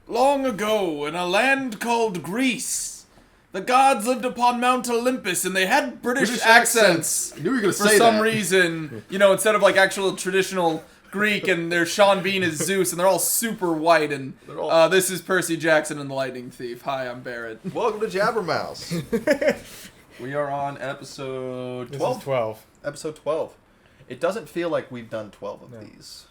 Long ago, in a land called Greece, the gods lived upon Mount Olympus, and they had British accents. I knew you were going to For say some that. reason, instead of like actual traditional Greek, and there's Sean Bean as Zeus, and they're all super white, and this is Percy Jackson and the Lightning Thief. Hi, I'm Barrett. Welcome to Jabbermouths. We are on episode 12. This is 12. Episode 12. It doesn't feel like we've done 12 of these.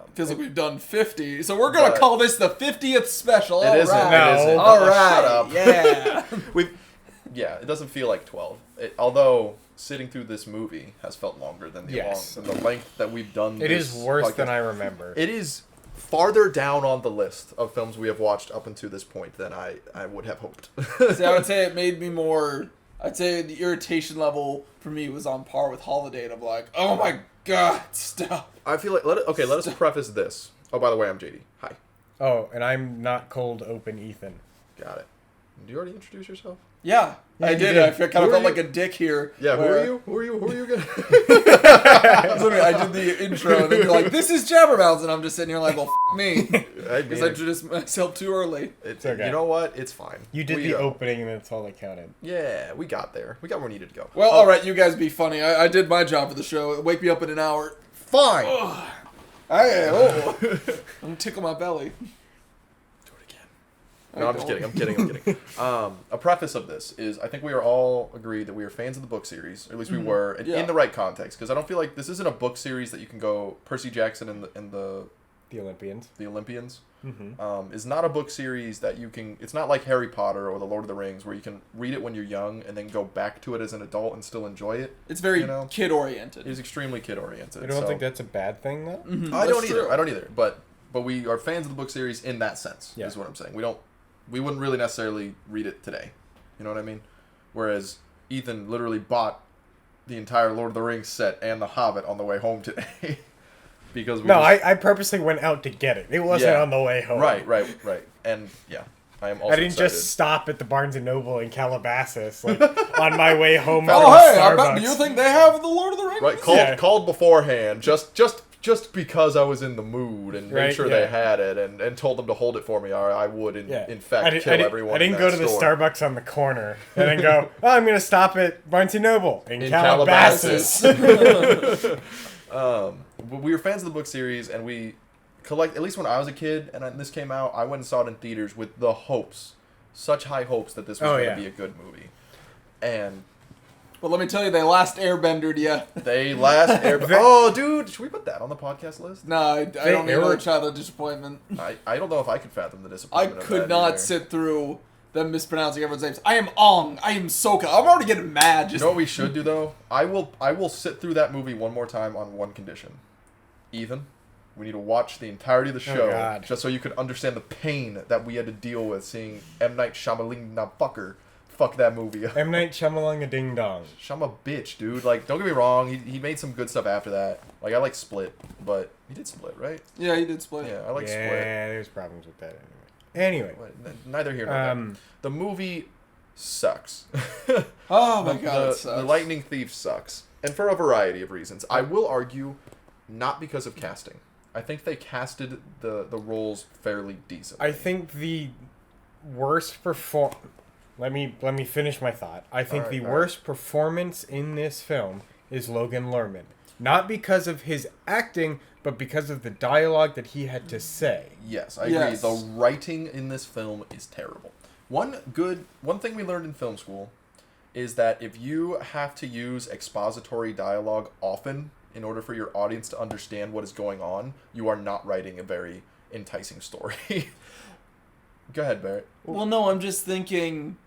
Because we've done 50, so we're going to call this the 50th special. It isn't. No. It isn't. All Oh, right. Shut up. Yeah. Yeah, it doesn't feel like 12. Although sitting through this movie has felt longer than the length that we've done. It is worse than podcast. I remember. It is farther down on the list of films we have watched up until this point than I would have hoped. See, I would say it made me more... I'd say the irritation level for me was on par with Holiday, and I'm like, oh my god, stop. I feel like... Let us preface this. Oh, by the way, I'm JD. Hi. Oh, and I'm not cold open Ethan. Got it. Did you already introduce yourself? Yeah, I you did. did. I kind of felt like a dick here. Yeah, where- Who are you again? I did the intro, and then you're like, this is Jabbermouths, and I'm just sitting here like, well, f*** me. Because I introduced myself too early. It's okay. You know what? It's fine. You did the opening, and that's all that counted. Yeah, we got there. We got where we needed to go. Well, alright, you guys be funny. I did my job for the show. Wake me up in an hour. Fine. I'm gonna tickle my belly. No, I'm just kidding. I'm kidding. A preface of this is I think we are all agreed that we are fans of the book series, or at least we were, and in the right context. Because I don't feel like this isn't a book series that you can go Percy Jackson and the Olympians. The Olympians. Mm-hmm. Is not a book series that you can. It's not like Harry Potter or the Lord of the Rings where you can read it when you're young and then go back to it as an adult and still enjoy it. It's very kid oriented. It's extremely kid oriented. I don't think that's a bad thing, though. Mm-hmm. I don't either. But we are fans of the book series in that sense. Yeah. Is what I'm saying. We wouldn't really necessarily read it today. You know what I mean? Whereas Ethan literally bought the entire Lord of the Rings set and The Hobbit on the way home today. Because I purposely went out to get it. It wasn't on the way home. Right. And yeah, I am also I didn't excited. just stop at the Barnes & Noble in Calabasas on my way home from Starbucks. Starbucks. Do you think they have the Lord of the Rings? Right, called beforehand, just because I was in the mood and made sure they had it and told them to hold it for me, or I would in fact kill everyone. I didn't in go that to the store. Starbucks on the corner and then go, I'm going to stop at Barnes & Noble in Calabasas. We were fans of the book series, and we at least when I was a kid and this came out, I went and saw it in theaters with the hopes, such high hopes that this was going to be a good movie. And but let me tell you, they last airbendered you. Oh, dude, should we put that on the podcast list? No, I don't need another child of disappointment. I don't know if I could fathom the disappointment. I could not sit through them mispronouncing everyone's names. I am Ong. I am Sokka. I'm already getting mad. You know what we should do though? I will sit through that movie one more time on one condition. Ethan, we need to watch the entirety of the show just so you could understand the pain that we had to deal with seeing M. Night Shyamalan fuck that movie up. M. Night Shyamalan a ding dong. Shama bitch, dude. Like, don't get me wrong, he made some good stuff after that. Like, I like Split, but he did Split, right? Yeah, he did Split. Yeah, I like Split. Yeah, there's problems with that anyway. Neither here nor there. The movie sucks. Oh my god, it sucks. The Lightning Thief sucks. And for a variety of reasons. I will argue, not because of casting. I think they casted the roles fairly decently. I think the worst Let me finish my thought. I think the worst performance in this film is Logan Lerman. Not because of his acting, but because of the dialogue that he had to say. Yes, I agree. The writing in this film is terrible. One thing we learned in film school is that if you have to use expository dialogue often in order for your audience to understand what is going on, you are not writing a very enticing story. Go ahead, Barrett. Well, no, I'm just thinking...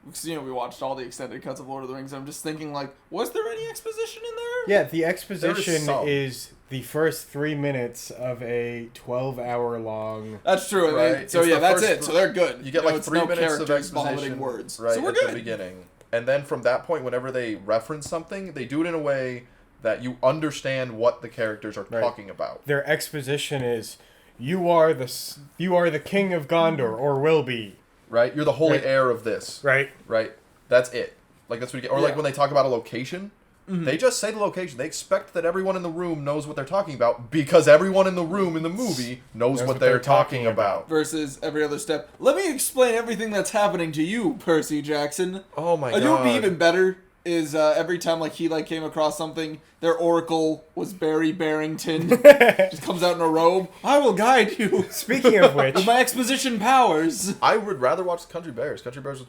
Because, we watched all the extended cuts of Lord of the Rings. I'm just thinking, was there any exposition in there? Yeah, the exposition is the first 3 minutes of a 12-hour-long... That's true. Right. So, that's it. So, they're good. You get, 3 minutes of exposition words. Right, so, we're at good. the beginning. And then from that point, whenever they reference something, they do it in a way that you understand what the characters are talking about. Their exposition is, you are the king of Gondor, or will be. Right? You're the holy heir of this. Right. Right? That's it. That's what you get. Or when they talk about a location, They just say the location. They expect that everyone in the room knows what they're talking about because everyone in the room in the movie knows what they're talking about. Versus every other step. Let me explain everything that's happening to you, Percy Jackson. Oh my god. You know what would be even better is every time like he like came across something, their oracle was Barry Barrington. Just comes out in a robe. I will guide you. Speaking of which, with my exposition powers. I would rather watch Country Bears. Country Bears was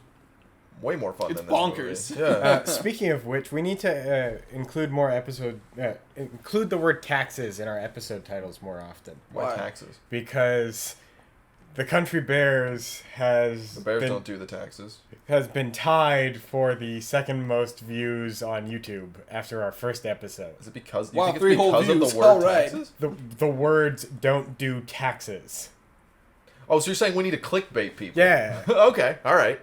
way more fun than this bonkers. movie. Yeah. Speaking of which, we need to include include the word taxes in our episode titles more often. Why taxes? Because the Country Bears The Bears don't do the taxes. has been tied for the second most views on YouTube after our first episode. Is it because Wow, you think 3 it's whole because of views. the word All right. taxes? The words don't do taxes. Oh, so you're saying we need to clickbait people? Yeah. Okay, all right.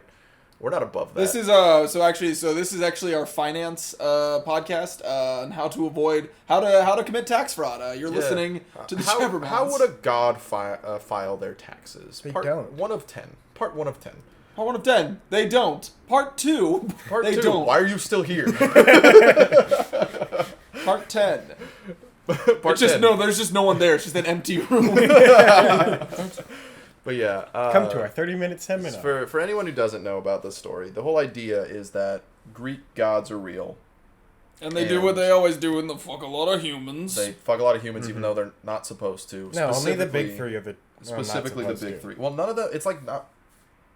We're not above that. This is this is actually our finance podcast on how to avoid how to commit tax fraud. You're listening to the Jabbermouths. How would a god file their taxes? They Part don't. 1 of 10. Part 1 of 10. Part 1 of 10. They don't. Part 2. Part they 2. don't. Why are you still here? Part 10. Part It's just 10. no. There's just no one there. It's just an empty room. But yeah. Come to our 30-minute seminar. For anyone who doesn't know about this story, the whole idea is that Greek gods are real. And they do what they always do, and they fuck a lot of humans. They fuck a lot of humans, even though they're not supposed to. No, only the big three are Specifically the big three. Well, none of the. It's like not.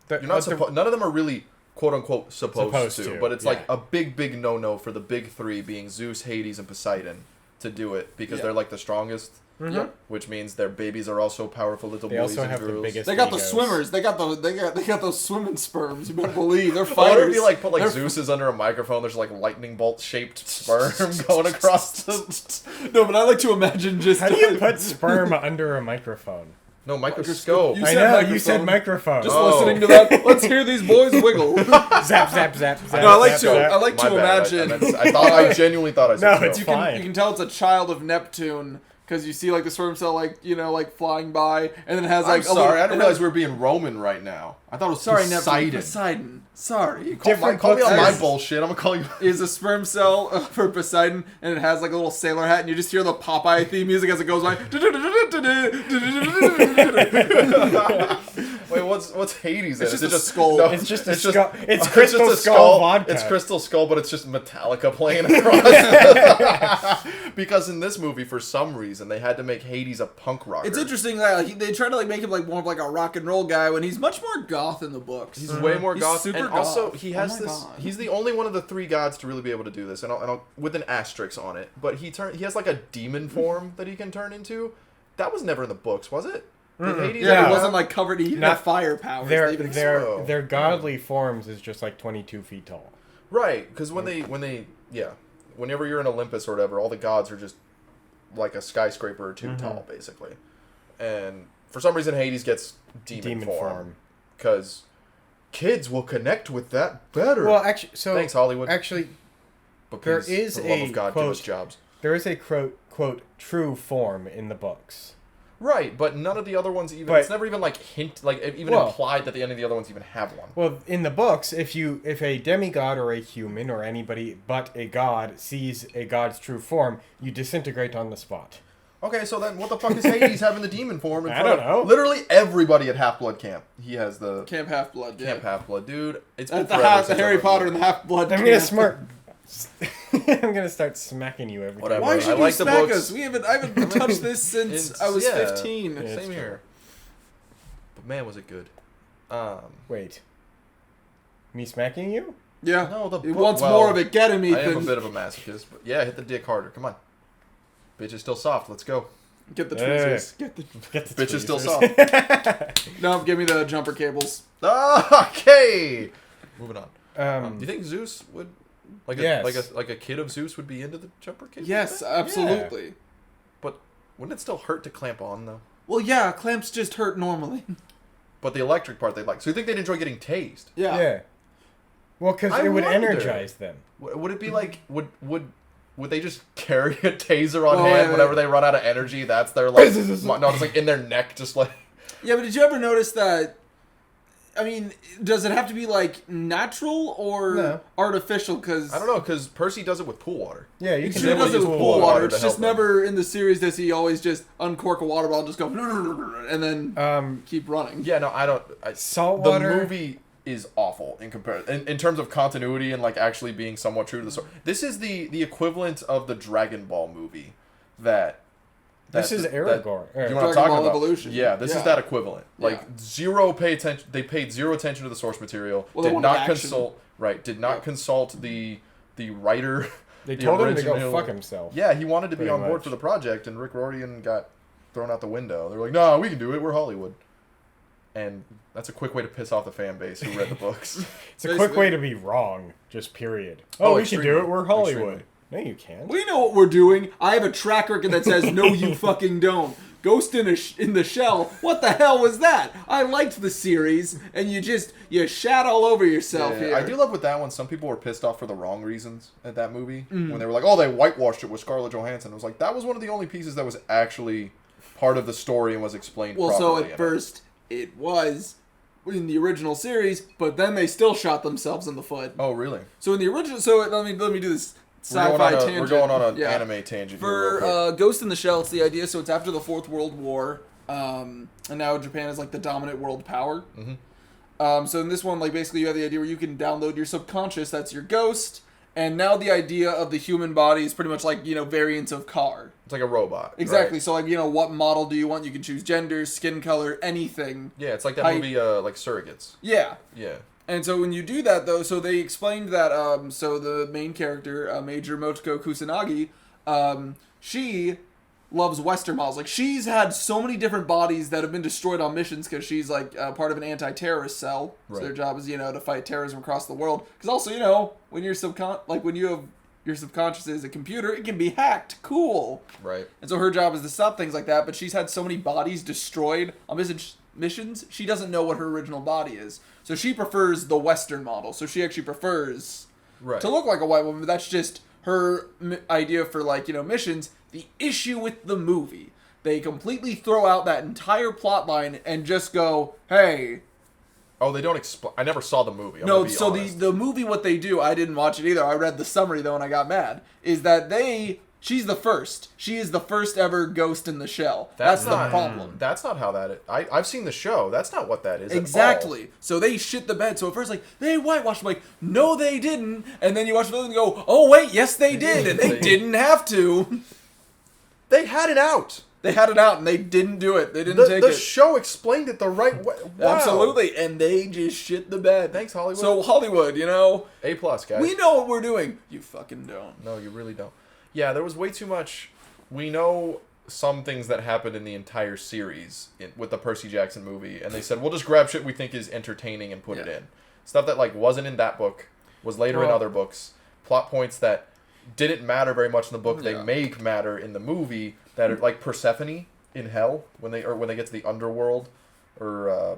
You're You're not supposed. None of them are really quote unquote supposed to. But it's like yeah. a big no for the big three being Zeus, Hades, and Poseidon to do it because they're like the strongest. Yeah. Which means their babies are also powerful little They boys also and have the girls. biggest They got the egos. swimmers. They got those swimming sperms. You better believe they're Why fighters. would it be like put like They're Zeus is under a microphone? There's like lightning bolt shaped sperm going across the. No, but I like to imagine just. How do you put sperm under a microphone? No microscope. You I said know, microphone. you said microphone. Just Oh. listening to that. Let's hear these boys wiggle. Zap, zap, zap, zap. No, I like zap, to. zap. I like My to bad. imagine. I genuinely thought I said No, scope. it's you fine. can tell it's a child of Neptune because you see like the sperm cell like flying by, and then it has I'm like a sorry, little, I didn't it realize has- we were being Roman right now. I thought it was Sorry, Poseidon. Neptune. Poseidon. Sorry. Call me on my books. bullshit. I'm gonna call you. Is a sperm cell for Poseidon, and it has like a little sailor hat, and you just hear the Popeye theme music as it goes by. Wait, what's Hades? It's in? just Is it a skull. No, It's just a it's skull. It's just Crystal a Skull vodka. It's Crystal Skull, but it's just Metallica playing across. Because in this movie, for some reason, they had to make Hades a punk rocker. It's interesting that they try to like make him like more of like a rock and roll guy when he's much more goth in the books. He's way more He's goth, super and also goth. he has Oh my this. God. He's the only one of the three gods to really be able to do this, and I'll with an asterisk on it. But he has like a demon form that he can turn into. That was never in the books, was it? Did Hades Yeah, ever it wasn't have- like covered. He didn't Not- have fire powers. They even explode. Their godly forms is just like 22 feet tall. Right, because whenever you're in Olympus or whatever, all the gods are just like a skyscraper or two tall, basically. And for some reason, Hades gets demon form because kids will connect with that better. Well, actually, so Thanks, Hollywood. Actually, But there please, is for the love a of God, quote- give us jobs. there is a quote true form in the books. Right, but none of the other ones even. But- it's never even like Well- implied that any of the other ones even have one. Well, in the books, if a demigod or a human or anybody but a god sees a god's true form, you disintegrate on the spot. Okay, so then what the fuck is Hades having the demon form in I front don't of know. literally everybody at Half-Blood Camp? He has the Camp Half Blood. Camp Half-Blood, dude. It's been At the forever house, since Harry I've Potter read and the Half Blood. I'm gonna I'm gonna start smacking you every Whatever. time. Why should I you like the smack books. us? I haven't touched this since I was 15. Yeah. Same here. But man, was it good. Wait. Me smacking you? Yeah. No, the He book- wants well, more of it. Get him, I am a Ethan. bit of a masochist, but yeah, hit the dick harder. Come on. Bitch is still soft. Let's go. Get the Hey. tweezers. Get the. Get the Bitch is still tweezers. soft. No, give me the jumper cables. Okay. Moving on. Do you think Zeus would Yes. like a kid of Zeus would be into the jumper cable? Yes, thing? absolutely. But wouldn't it still hurt to clamp on though? Well, yeah, clamps just hurt normally. But the electric part they like. So you think they'd enjoy getting tased? Yeah. Well, because I it would wonder. energize them. Would it be like would they just carry a taser on Oh, hand yeah, whenever yeah. they run out of energy? That's their like no, it's like in their neck, just like. Yeah, but did you ever notice that I mean, does it have to be like natural or artificial? Because I don't know, because Percy does it with pool water. Yeah, you can he does it with pool water. It's just him. never in the series does he always just uncork a water bottle and just go and then keep running. Yeah, no, I don't. Saltwater. The movie is awful in terms of continuity and like actually being somewhat true to the story. This is the equivalent of the Dragon Ball movie This is Aragorn. You know what I'm Dragon talking Ball about? Evolution. Yeah, this is that equivalent. Like they paid zero attention to the source material. Did not consult. Right, did not consult the writer. They told him to go fuck himself. Yeah, he wanted to be on board for the project, and Rick Riordan got thrown out the window. They were like, "No, we can do it. We're Hollywood." And that's a quick way to piss off the fan base who read the books. It's a quick way to be wrong. Just period. Oh, we can do it. We're Hollywood. Extremely. No, you can't. We know what we're doing. I have a track record that says, no, you fucking don't. Ghost in the Shell. What the hell was that? I liked the series, and you shat all over yourself here. I do love with that one. Some people were pissed off for the wrong reasons at that movie. When they were like, oh, they whitewashed it with Scarlett Johansson. It was like, that was one of the only pieces that was actually part of the story and was explained properly. Well, so at first, it was in the original series, but then they still shot themselves in the foot. Oh, really? So in the original... So let me do this sci-fi tangent. We're going on an anime tangent for Ghost in the Shell. It's the idea. So it's after the Fourth World War, and now Japan is like the dominant world power. So in this one, like basically, you have the idea where you can download your subconscious. That's your ghost. And now the idea of the human body is pretty much like variants of car. It's like a robot. Exactly. Right? So like what model do you want? You can choose gender, skin color, anything. Yeah, it's like that movie like Surrogates. Yeah. Yeah. And so when you do that, though, so they explained that, so the main character, Major Motoko Kusanagi, she loves Western models. Like, she's had so many different bodies that have been destroyed on missions because she's, like, part of an anti-terrorist cell. Right. So their job is, to fight terrorism across the world. Because also, when you're when you have your subconscious is a computer, it can be hacked. Cool. Right. And so her job is to stop things like that, but she's had so many bodies destroyed on missions, she doesn't know what her original body is. So she prefers the Western model. So she actually prefers to look like a white woman. But that's just her idea for, missions. The issue with the movie, they completely throw out that entire plot line and just go, hey... Oh, they don't explain... I never saw the movie. No, so the movie, what they do, I didn't watch it either. I read the summary, though, and I got mad. Is that she's the first. She is the first ever Ghost in the Shell. That's the problem. That's not how that is. I've seen the show. That's not what that is exactly. At all. So they shit the bed. So at first, they whitewashed. I'm like, no, they didn't. And then you watch the film and go, oh, wait, yes, they did. And they didn't have to. They had it out. They had it out, and they didn't do it. They didn't take it. The show explained it the right way. Wow. Absolutely. And they just shit the bed. Thanks, Hollywood. So Hollywood, A+, guys. We know what we're doing. You fucking don't. No, you really don't. Yeah, there was way too much. We know some things that happened in the entire series with the Percy Jackson movie, and they said, we'll just grab shit we think is entertaining and put it in. Stuff that wasn't in that book, was later in other books. Plot points that didn't matter very much in the book, they make matter in the movie, that are like Persephone in hell, when they get to the underworld, they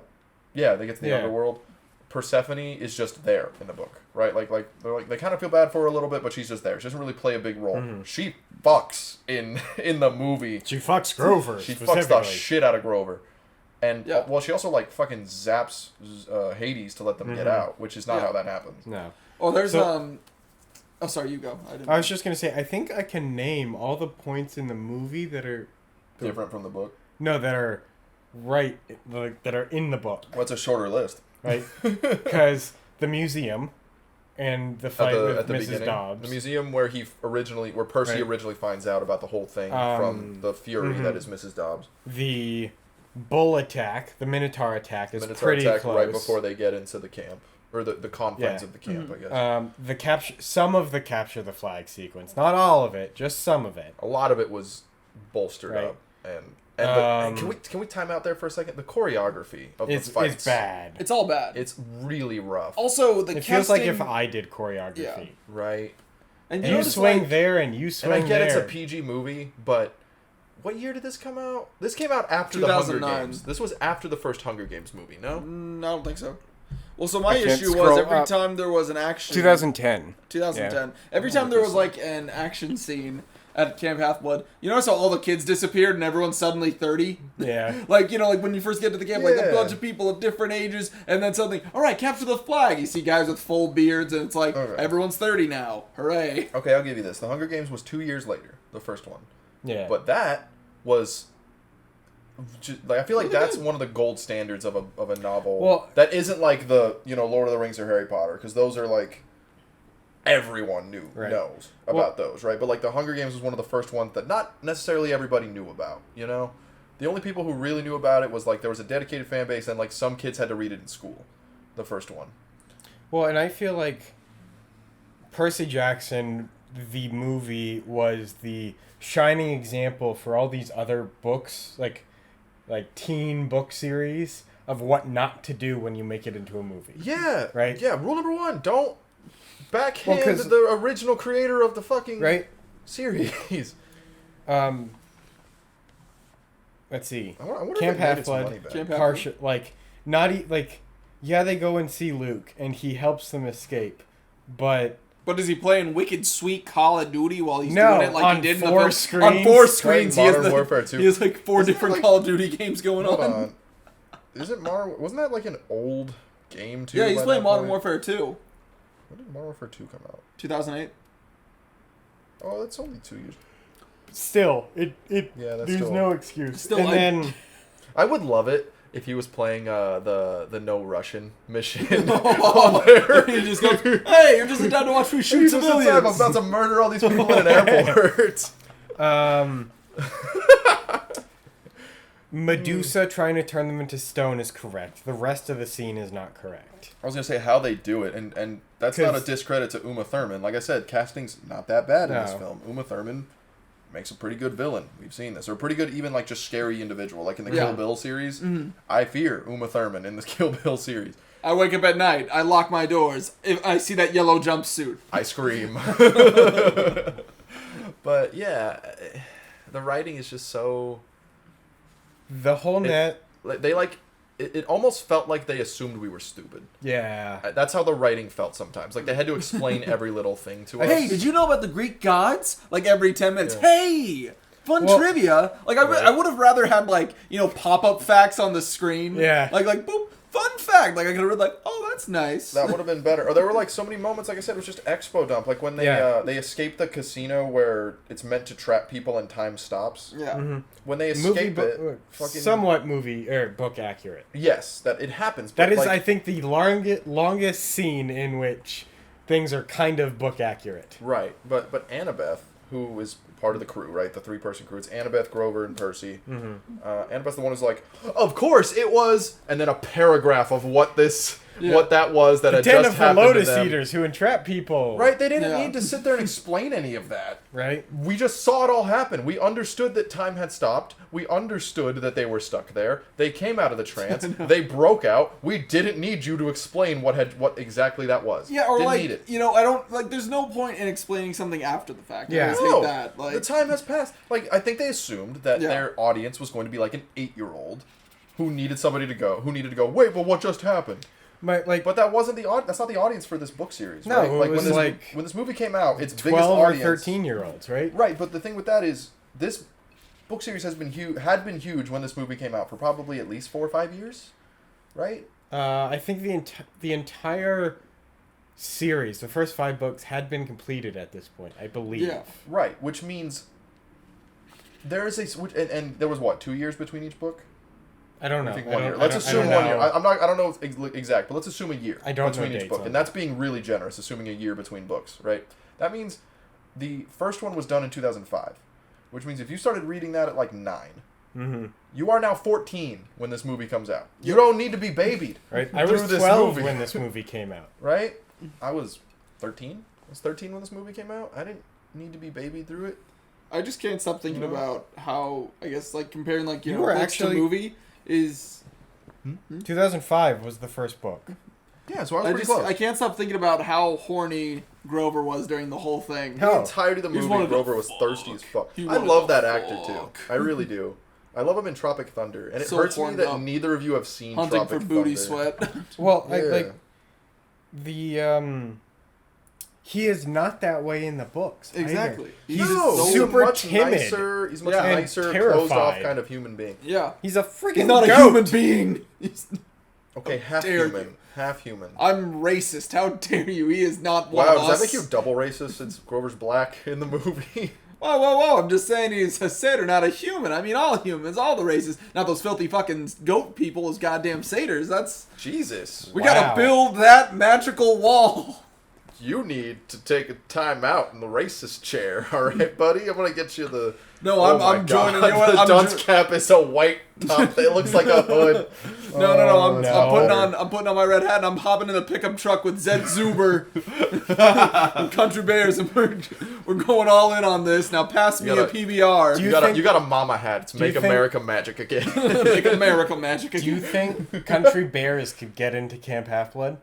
get to the underworld. Persephone is just there in the book, right? They kind of feel bad for her a little bit, but she's just there. She doesn't really play a big role. Mm-hmm. She fucks in the movie. She fucks Grover. She fucks the shit out of Grover, and she also fucking zaps Hades to let them get out, which is not how that happens. No. Oh, there's Oh, sorry, you go. I was just gonna say, I think I can name all the points in the movie that are different from the book. No, that are that are in the book. What's a shorter list? Right, because the museum and the fight with Mrs. Dobbs. The museum where Percy originally finds out about the whole thing from the Fury that is Mrs. Dobbs. The bull attack, the Minotaur attack, is pretty close. Right before they get into the camp. Or the confines of the camp, I guess. Some of the capture the flag sequence. Not all of it, just some of it. A lot of it was bolstered up. And can we time out there for a second? The choreography of the fights. It's bad. It's all bad. It's really rough. Also, it feels like if I did choreography. Yeah. Right. And you swing there and you swing there. And I get it's a PG movie, but what year did this come out? This came out after the Hunger Games. This was after the first Hunger Games movie, no? I don't think so. Well, so my issue was every time there was an action... 2010. 2010. Yeah. Every time there was, an action scene, at Camp Half-Blood. You notice how all the kids disappeared and everyone's suddenly 30? Yeah. Like, you know, like when you first get to the camp, like a Yeah. bunch of people of different ages, and then suddenly, all right, capture the flag. You see guys with full beards, and it's like, Okay. everyone's 30 now. Hooray. Okay, I'll give you this. The Hunger Games was 2 years later, the first one. Yeah. But that was... Like, I feel like Really that's good. one of the gold standards of a novel. Well- that isn't like the, Lord of the Rings or Harry Potter, because those are like... Everyone knows about those, right? But like the Hunger Games was one of the first ones that not necessarily everybody knew about, The only people who really knew about it was like there was a dedicated fan base and like some kids had to read it in school. The first one. Well, and I feel like Percy Jackson, the movie, was the shining example for all these other books, like teen book series, of what not to do when you make it into a movie. Yeah. Right? Yeah, rule number 1, don't backhand 'cause- the original creator of the fucking Right? series. Let's see. I wonder Camp if it made its Half-Blood, money back. Camp Partial, yeah, they go and see Luke, and he helps them escape, but But is he playing Wicked Sweet Call of Duty while he's No, doing it like on he did in the 4 film? screens. On 4 Playing screens, he has, Modern Warfare 2. he has like 4 Isn't it different like- Call of Duty games going Hold on. on. Isn't Wasn't that like an old game too? Yeah, he's by playing that Modern point? Warfare 2, When did Modern Warfare 2 come out? 2008. Oh, that's only 2 years. still, Yeah, that's there's still... no excuse. Still, and I- then I would love it if he was playing the no Russian mission. Oh, he just goes, hey, you're just in time to watch me shoot He's just in civilians. time, I'm about to murder all these people in an airport. Medusa trying to turn them into stone is correct. The rest of the scene is not correct. I was gonna say how they do it, and that's not a 'Cause- discredit to Uma Thurman. Like I said, casting's not that bad in this No. film. Uma Thurman makes a pretty good villain. We've seen this, or a pretty good, even like just scary individual. Like in the Yeah. Kill Bill series, I fear Uma Thurman in the Kill Bill series. I wake up at night. I lock my doors. If I see that yellow jumpsuit. I scream. But yeah, the writing is just so. The whole net, Like they like. It almost felt like they assumed we were stupid. yeah. That's how the writing felt sometimes. Like they had to explain every little thing to us. Hey, did you know about the Greek gods? Like every 10 minutes. Yeah. Hey! Fun Well- trivia. Like Right. I would have rather had like, pop-up facts on the screen. Yeah. Like boop, fun fact. Like I could have read like, oh, that's nice. That would have been better. Or there were like so many moments, like I said, it was just expo dump. Like when they Yeah. they escape the casino where it's meant to trap people and time stops. Yeah. When they Movie, escape it, fucking somewhat movie or book accurate. yes, that it happens. That but, is, like, I think, the longest scene in which things are kind of book accurate. right. But Annabeth, who is part of the crew, right? The 3-person crew. It's Annabeth, Grover, and Percy. Annabeth's the one who's like, of course it was, and then a paragraph of what that was that The had den just of the happened to Lotus them. Eaters who entrap people. Right? They didn't Yeah. need to sit there and explain any of that. Right? We just saw it all happen. We understood that time had stopped. We understood that they were stuck there. They came out of the trance. They broke out. We didn't need you to explain what exactly that was. Yeah, or didn't like, need it. I don't, like, there's no point in explaining something after the fact. Yeah. I always No, hate that. Like, the time has passed. Like I think they assumed that Yeah. their audience was going to be like an 8-year-old who needed somebody to go. Who needed to go. Wait, but what just happened? But that wasn't that's not the audience for this book series. No, right? it like was when this movie came out, its biggest 12 or audience, 13-year-olds, right? Right, but the thing with that is this book series had been huge when this movie came out for probably at least 4 or 5 years, right? I think the entire series, the first 5 books, had been completed at this point, I believe. yeah. Right, which means there's and there was what 2 years between each book. I don't know. I think I 1 don't- year. I Let's don't- I assume don't 1 year. know. I don't know exact, but let's assume a year I don't between know each dates book, on and that's being really generous, assuming a year between books, right? That means the first one was done in 2005, which means if you started reading that at like 9, Mm-hmm. you are now 14 when this movie comes out. You don't need to be babied. Right? I through was this 12 movie. when this movie came out. Right? I was 13. I was 13 when this movie came out. I didn't need to be babied through it. I just can't stop thinking You know? about how, I guess, like, comparing, like, You were books actually- to movie is... 2005 was the first book. Yeah, so I was I pretty just, close. I can't stop thinking about how horny Grover was during the whole thing. Hell, The entirety of the He just movie, wanted to Grover was thirsty as fuck. He I wanted love to that actor, too. fuck. I really do. I love him in Tropic Thunder. And it So hurts me horned that up. neither of you have seen Hunting Tropic for booty Thunder. sweat. Well, Yeah. like the he is not that way in the books. Exactly. He's No, super much timid. Nicer, he's much Yeah. And nicer, terrified. closed off kind of human being. Yeah. He's a freaking He's not a goat. human being. Okay, half dare human. you. Half human. I'm racist. How dare you? He is not one Wow, of does us. that make you double racist since Grover's black in the movie? Whoa, whoa, whoa. I'm just saying he's a satyr, not a human. I mean, all humans, all the races. Not those filthy fucking goat people as goddamn satyrs. That's... Jesus. We Wow. gotta build that magical wall. You need to take a time out in the racist chair, alright, buddy? I'm gonna get you the... No, Oh I'm my joining God, you. I'm The dunce cap is a white top. It looks like a hood. No. Oh, I'm putting on my red hat and I'm hopping in the pickup truck with Zed Zuber and Country Bears, and we're going all in on this. Now pass me a PBR. You got a mama hat. It's Make think- America Magic again. Make America magic Do again. you think Country Bears could get into Camp Half-Blood?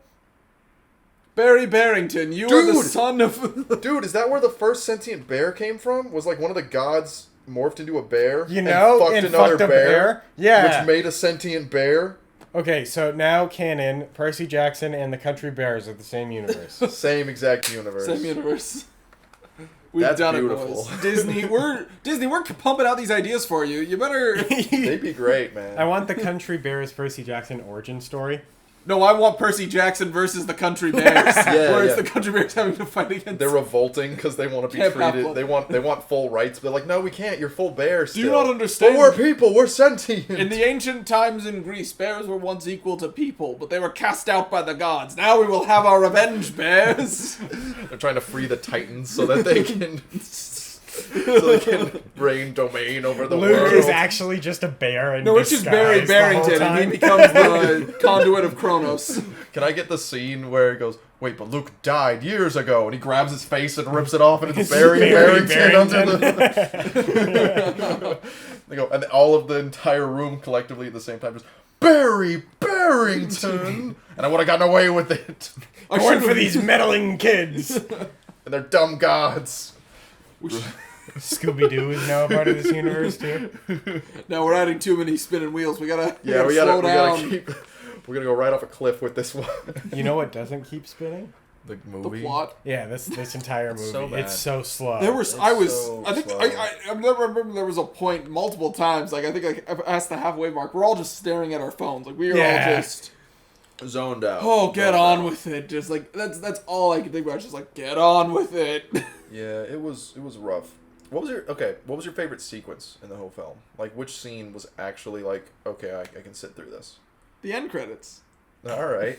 Barry Barrington, you are the Dude! son of... Dude, is that where the first sentient bear came from? Was like one of the gods morphed into a bear? You know, and fucked another a bear? Yeah. Which made a sentient bear? Okay, so now canon, Percy Jackson and the Country Bears are the same universe. Same exact universe. Same universe. We've That's done beautiful. it, boys. Disney, we're pumping out these ideas for you. You better... They'd be great, man. I want the Country Bears Percy Jackson origin story. No, I want Percy Jackson versus the Country Bears. Where it's yeah. the Country Bears having to fight against... They're revolting because they want to be Can't treated. have They want full rights. But like, no, we can't. You're full bears. Do you not understand? But we're people. We're sentient. In the ancient times in Greece, bears were once equal to people, but they were cast out by the gods. Now we will have our revenge, bears. They're trying to free the Titans so that they can. So they can reign domain over the Luke world. is actually just a bear in No, it's just Barry disguise the whole Barrington, and he time. becomes the conduit of Kronos. Can I get the scene where it goes, wait, but Luke died years ago, and he grabs his face and rips it off, and it's Barry Barrington under the... They go, and all of the entire room collectively at the same time just, Barry Barrington! And I would have gotten away with it. I work for these meddling kids. And they're dumb gods. Scooby-Doo is now a part of this universe, too. Now we're adding too many spinning wheels. We gotta We slow gotta down. keep... We're gonna go right off a cliff with this one. You know what doesn't keep spinning? The The movie. plot. Yeah, this entire movie. so bad. It's so slow. There was, It's I was, so I think, slow. I never remember there was a point multiple times. Like I think I past the halfway mark, we're all just staring at our phones. Like we are Yeah. all just, Zoned out. oh, get Zoned on out. with it. Just like that's all I could think about. Just like get on with it. Yeah, it was rough. What was your favorite sequence in the whole film? Like, which scene was actually like, okay, I can sit through this? The end credits. All right.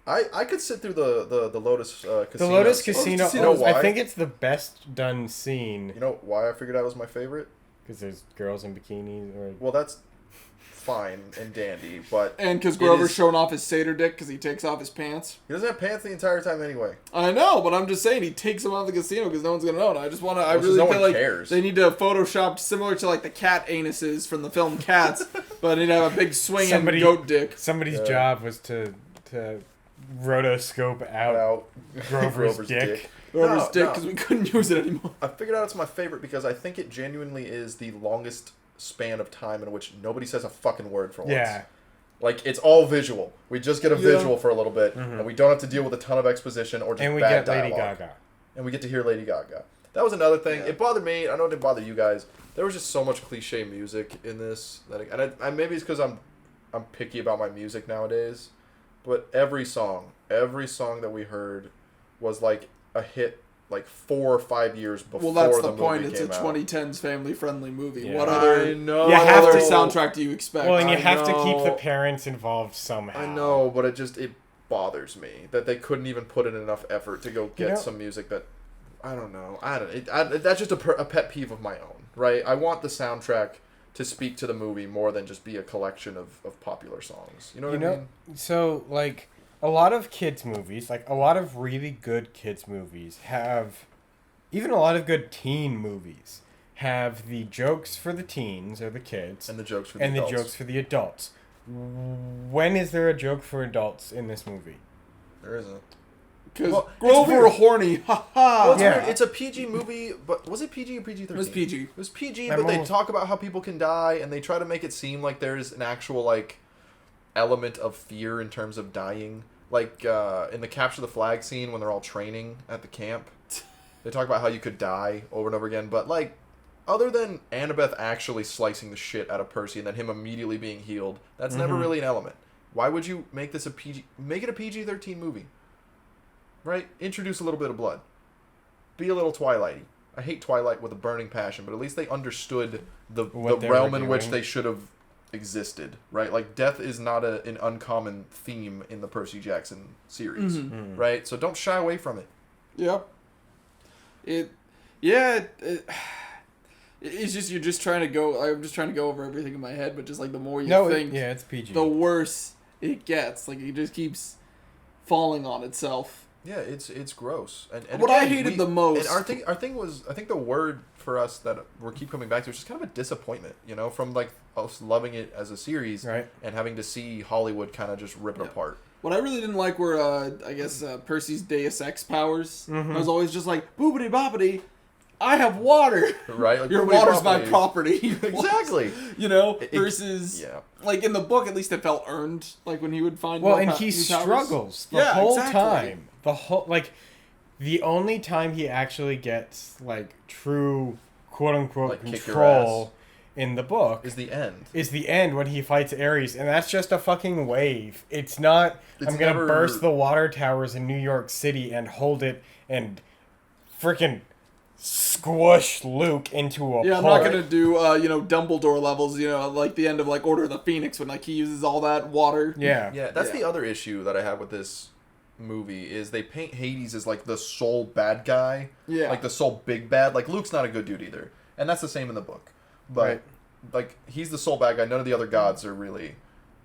I could sit through the Lotus Casino. The Lotus scene. Casino, You know why? I think it's the best done scene. You know why I figured out it was my favorite? Because there's girls in bikinis. Or... Well, that's fine and dandy, but And because it Grover's is- showing off his satyr dick because he takes off his pants. he doesn't have pants the entire time anyway. I know, but I'm just saying he takes them out of the casino because no one's gonna know. And I just want to. I Well, really no feel one like cares. they need to Photoshop similar to like the cat anuses from the film Cats, but they need to have a big swinging Somebody- goat dick. Somebody's Yeah. job was to rotoscope out Out Grover's dick. Grover's No, dick no. because we couldn't use it anymore. I figured out it's my favorite because I think it genuinely is the longest span of time in which nobody says a fucking word for once. Yeah. Like, it's all visual. We just get a Yeah. visual for a little bit, and we don't have to deal with a ton of exposition or just And we bad get Lady dialogue. Gaga. And we get to hear Lady Gaga. That was another thing. Yeah. It bothered me. I know it didn't bother you guys. There was just so much cliche music in this. And maybe it's because I'm picky about my music nowadays. But every song that we heard was like a hit like 4 or 5 years before Well, that's the the point. movie It's a came out. 2010s family-friendly movie. Yeah. What I other? know. You What have other to- soundtrack do you expect? Well, and you I have to keep the know. parents involved somehow. I know, but it bothers me that they couldn't even put in enough effort to go get know- some music that I don't know. That's just a pet peeve of my own, right? I want the soundtrack to speak to the movie more than just be a collection of popular songs. You know what I mean? So, like, a lot of kids' movies, like, a lot of really good kids' movies have, even a lot of good teen movies, have the jokes for the teens or the kids And the jokes for the and the adults. jokes for the adults. When is there a joke for adults in this movie? There isn't. Because Well, it's Grover weird. horny. Ha Well, ha. it's, Yeah. weird. It's a PG movie, but was it PG or PG-13? It was PG. It was PG, I'm but they almost- talk about how people can die, and they try to make it seem like there's an actual, like, element of fear in terms of dying. Like in the capture the flag scene when they're all training at the camp, they talk about how you could die over and over again. But like, other than Annabeth actually slicing the shit out of Percy and then him immediately being healed, that's never really an element. Why would you make this make it a PG-13 movie? Right? Introduce a little bit of blood. Be a little Twilighty. I hate Twilight with a burning passion, but at least they understood the realm in which they should have existed, right? Like, death is not an uncommon theme in the Percy Jackson series, right? So don't shy away from it. Yep. It's just, you're just trying to go, I'm just trying to go over everything in my head, but just like the more you think, it's PG. the worse it gets. Like, it just keeps falling on itself. Yeah, it's gross. And what again, I hated the most... And our thing was, I think the word for us that we keep coming back to is just kind of a disappointment, you know, from like us loving it as a series and having to see Hollywood kind of just rip it apart. What I really didn't like were, Percy's Deus Ex powers. I was always just like, boobity boppity, I have water. Right? Like, your water's my property. Exactly. You know, versus, like, in the book, at least it felt earned, like, when he would find and he struggles the whole time. The only time he actually gets, like, true, quote-unquote, like, control in the book is the end. Is the end when he fights Ares, and that's just a fucking wave. It's not, I'm going to burst the water towers in New York City and hold it and freaking squish Luke into a I'm not going to do, Dumbledore levels, like the end of, like, Order of the Phoenix when, like, he uses all that water. Yeah, that's the other issue that I have with this movie is they paint Hades as like the sole bad guy, like the sole big bad. Like, Luke's not a good dude either, and that's the same in the book. But like, he's the sole bad guy. None of the other gods are really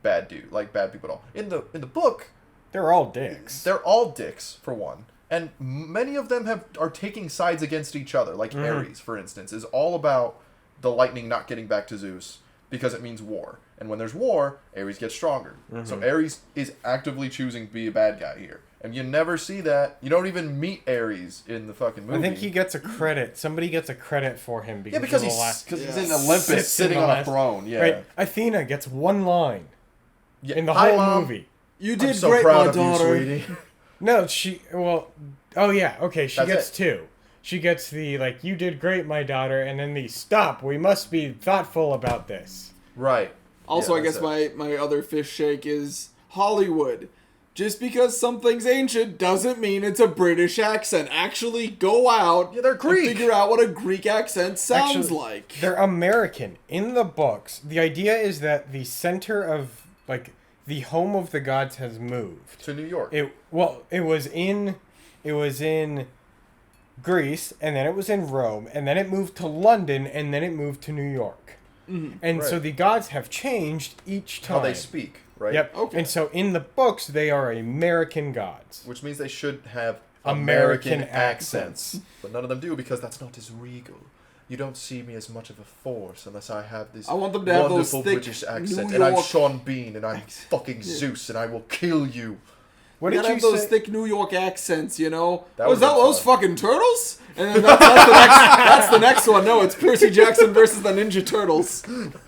bad people at all. In the book, they're all dicks. They're all dicks for one, and many of them are taking sides against each other. Like Ares, for instance, is all about the lightning not getting back to Zeus because it means war. And when there's war, Ares gets stronger. So Ares is actively choosing to be a bad guy here. And you never see that. You don't even meet Ares in the fucking movie. I think he gets a credit. Somebody gets a credit for him. Because he's in Olympus sitting on a throne. Yeah. Right. Athena gets one line in the whole movie. You did so great, proud my of daughter. you, sweetie. No, she gets two. She gets the, like, you did great, my daughter, and then the, stop, we must be thoughtful about this. Right. Also, I guess my other fish shake is Hollywood. Just because something's ancient doesn't mean it's a British accent. Actually, go out they're Greek. And figure out what a Greek accent sounds like. They're American. In the books, the idea is that the center of, like, the home of the gods has moved. To New York. It was in Greece, and then it was in Rome, and then it moved to London, and then it moved to New York. And so the gods have changed each time. How they speak, right? Yep. Okay. And so in the books, they are American gods. Which means they should have American accents. But none of them do, because that's not as regal. You don't see me as much of a force unless I have this wonderful British accent. And I'm Sean Bean, and I'm fucking Zeus, and I will kill you. What did you have those thick New York accents, you know? Was that those fucking turtles? And then that's the next one. No, it's Percy Jackson versus the Ninja Turtles.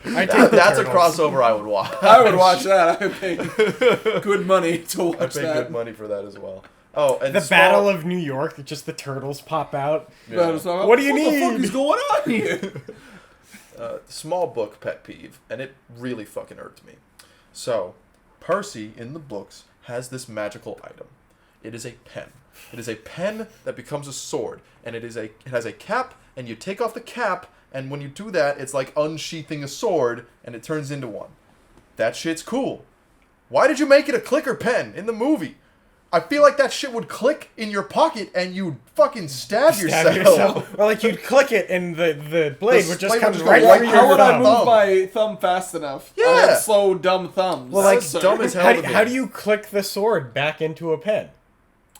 That's a crossover I would watch. I would watch that. I would pay good money to watch that. I'd pay good money for that as well. Oh, and the Battle of New York, just the turtles pop out. Yeah. What do you need? What the fuck is going on here? Small book pet peeve, and it really fucking irked me. So, Percy in the books has this magical item. It is a pen. It is a pen that becomes a sword, and it has a cap, and you take off the cap, and when you do that, it's like unsheathing a sword, and it turns into one. That shit's cool. Why did you make it a clicker pen in the movie? I feel like that shit would click in your pocket and you'd fucking stab yourself. Well, like, you'd click it and the blade would just come just right go through your How would I thumb. move my thumb fast enough? Yeah. I have slow, dumb thumbs. Well, like, dumb as hell to me. How do you click the sword back into a pen?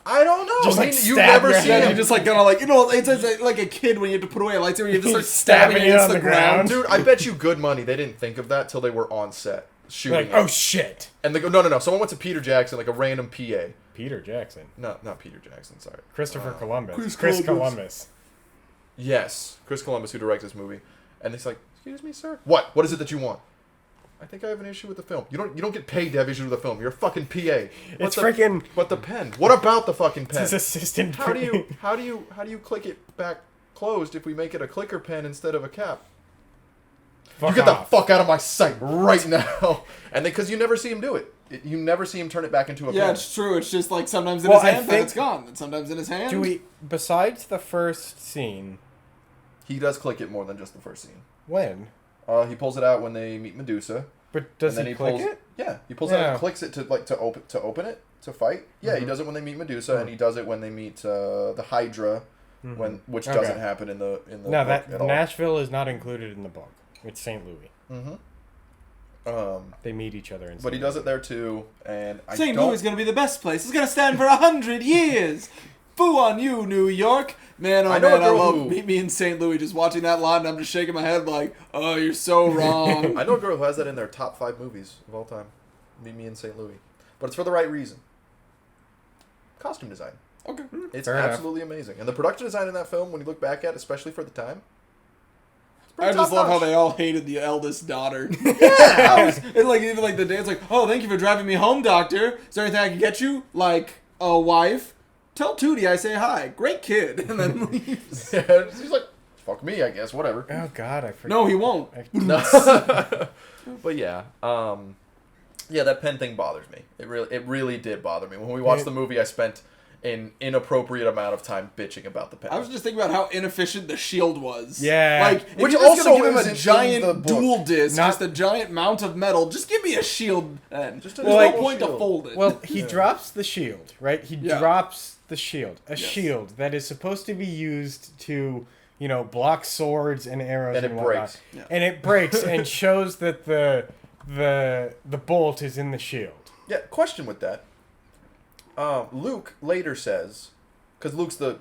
I don't know. Just, like, you've stab never your seen hand. it. You just like gonna like it's like a kid when you have to put away a lightsaber, you have to start stabbing it against the ground. Dude, I bet you good money they didn't think of that till they were on set shooting. Like, it. oh shit! And they go, no. Someone went to Peter Jackson, like a random PA. Peter Jackson. No, not Peter Jackson. Sorry, Christopher Columbus. Chris Columbus. Yes, Chris Columbus, who directed this movie, and it's like, excuse me, sir. What is it that you want? I think I have an issue with the film. You don't get paid to have issues with the film. You're a fucking PA. It's freaking. But the pen. What about the fucking pen? It's his assistant. How do you click it back closed if we make it a clicker pen instead of a cap? Fuck you get off. the fuck out of my sight right now. And because you never see him do it. You never see him turn it back into a pen. Yeah, it's true. It's just like sometimes in his hand, then it's gone. And sometimes in his hand. Do we? Besides the first scene, he does click it more than just the first scene. when? He pulls it out when they meet Medusa. But does and then he click pulls, it? Yeah, he pulls it out and clicks it to open it to fight. Yeah, he does it when they meet Medusa, and he does it when they meet the Hydra, which doesn't happen in the No, book that at all. Nashville is not included in the book. It's St. Louis. Mm-hmm. They meet each other in. But he does it there too, and St. Louis is going to be the best place. It's going to stand for 100 years. Boo on you, New York. Man, I love Meet Me in St. Louis. Just watching that line, and I'm just shaking my head like, oh, you're so wrong. I know a girl who has that in their top 5 movies of all time. Meet Me in St. Louis. But it's for the right reason. Costume design. Okay. It's Fair enough. absolutely amazing. And the production design in that film, when you look back at, especially for the time, I just love how top-notch. they all hated the eldest daughter. Yeah! And like even like the day, it's like, oh, thank you for driving me home, doctor. Is there anything I can get you? Like a wife? Tell Tootie I say hi. Great kid. And then leaves. Yeah, he's like, fuck me, I guess, whatever. Oh God, I forgot. No, he won't. No. But yeah, yeah, that pen thing bothers me. It really did bother me. When we watched the movie, I spent an inappropriate amount of time bitching about the pen. I was just thinking about how inefficient the shield was. Yeah. Like, if Which you're just also gonna give him isn't a in the giant book. dual disc, Not- just a giant mount of metal, just give me a shield then. Just a There's normal no point to shield. fold it. Well, he drops the shield, right? He Yeah. drops the shield. A Yes. shield that is supposed to be used to, block swords and arrows And and, it whatnot. breaks. Yeah. And it breaks and shows that the bolt is in the shield. Yeah, question with that. Luke later says, because Luke's the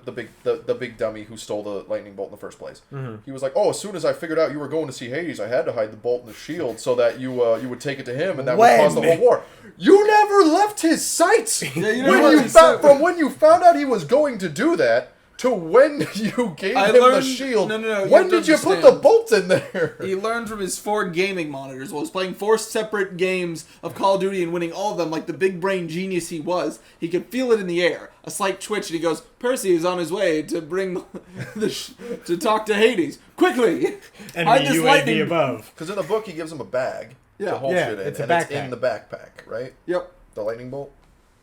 big dummy who stole the lightning bolt in the first place. Mm-hmm. He was like, "Oh, as soon as I figured out you were going to see Hades, I had to hide the bolt in the shield so that you would take it to him, and that would cause the whole war." You never left his sights. Yeah, you never left his sight. From when you found out he was going to do that to when you gave him the shield. No, When did you put the bolts in there? He learned from his 4 gaming monitors while he was playing 4 separate games of Call of Duty and winning all of them like the big brain genius he was. He could feel it in the air. A slight twitch, and he goes, Percy is on his way to bring to talk to Hades. Quickly! Hide Enemy this UAV lightning- above. Because in the book, he gives him a bag Yeah. to hold Yeah, shit in, it's a and it's backpack. in the backpack, right? Yep. The lightning bolt?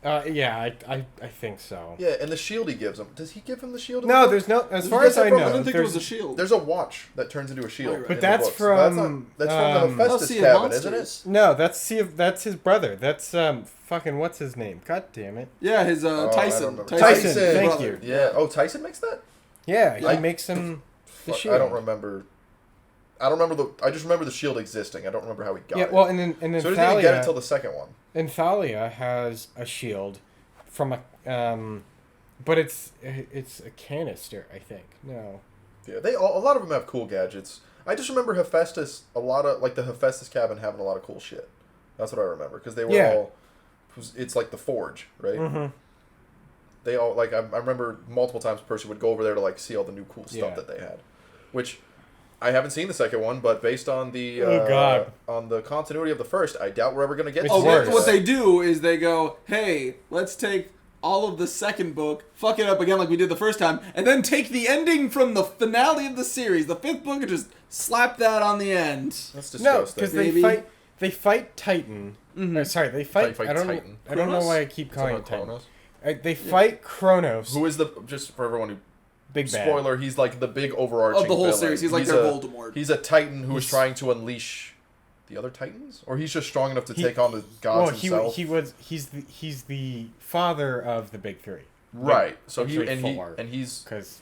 Yeah, I think so. Yeah, and the shield he gives him. Does he give him the shield? in No, the book? there's no. As Did far you as get that I from? know, I didn't think it was a there's- shield. There's a watch that turns into a shield. Right. But in the that's books. That's from, the Hephaestus Sea of cabin, isn't it? Monsters. No, that's his brother. That's fucking what's his name? God damn it. Yeah, his I don't Tyson. remember. Tyson, Tyson, thank brother. you. Yeah. Oh, Tyson makes that? Yeah, Yeah. he makes him the Fuck, shield. I don't remember. I just remember the shield existing. I don't remember how he got it. Yeah, well, and then so he didn't even get it until Thalia, the second one. Thalia has a shield from a but it's a canister, I think. No. Yeah, a lot of them have cool gadgets. I just remember Hephaestus, a lot of like the Hephaestus cabin having a lot of cool shit. That's what I remember because they were all. It's like the forge, right? Mm-hmm. They all like I remember multiple times Percy would go over there to like see all the new cool stuff Yeah. that they had, which I haven't seen the second one, but based on the Oh, God. on the continuity of the first, I doubt we're ever gonna get. It's to Oh, worse. what they do is they go, hey, let's take all of the second book, fuck it up again like we did the first time, and then take the ending from the finale of the series, the 5th book, and just slap that on the end. That's No, disgusting. because Maybe. they fight Titan. Mhm. Sorry, they fight. Fight I don't Titan. I don't know Kronos? why I keep calling it Someone Titan. Kronos? They fight Kronos. Who is the just for everyone who Big bad. spoiler? He's like the big overarching Of the whole villain. series, he's like their Voldemort. He's a Titan who is He's- trying to unleash the other Titans, or he's just strong enough to He- take on the gods himself. He's the father of the big 3. Right. So Actually, he four. and he's Because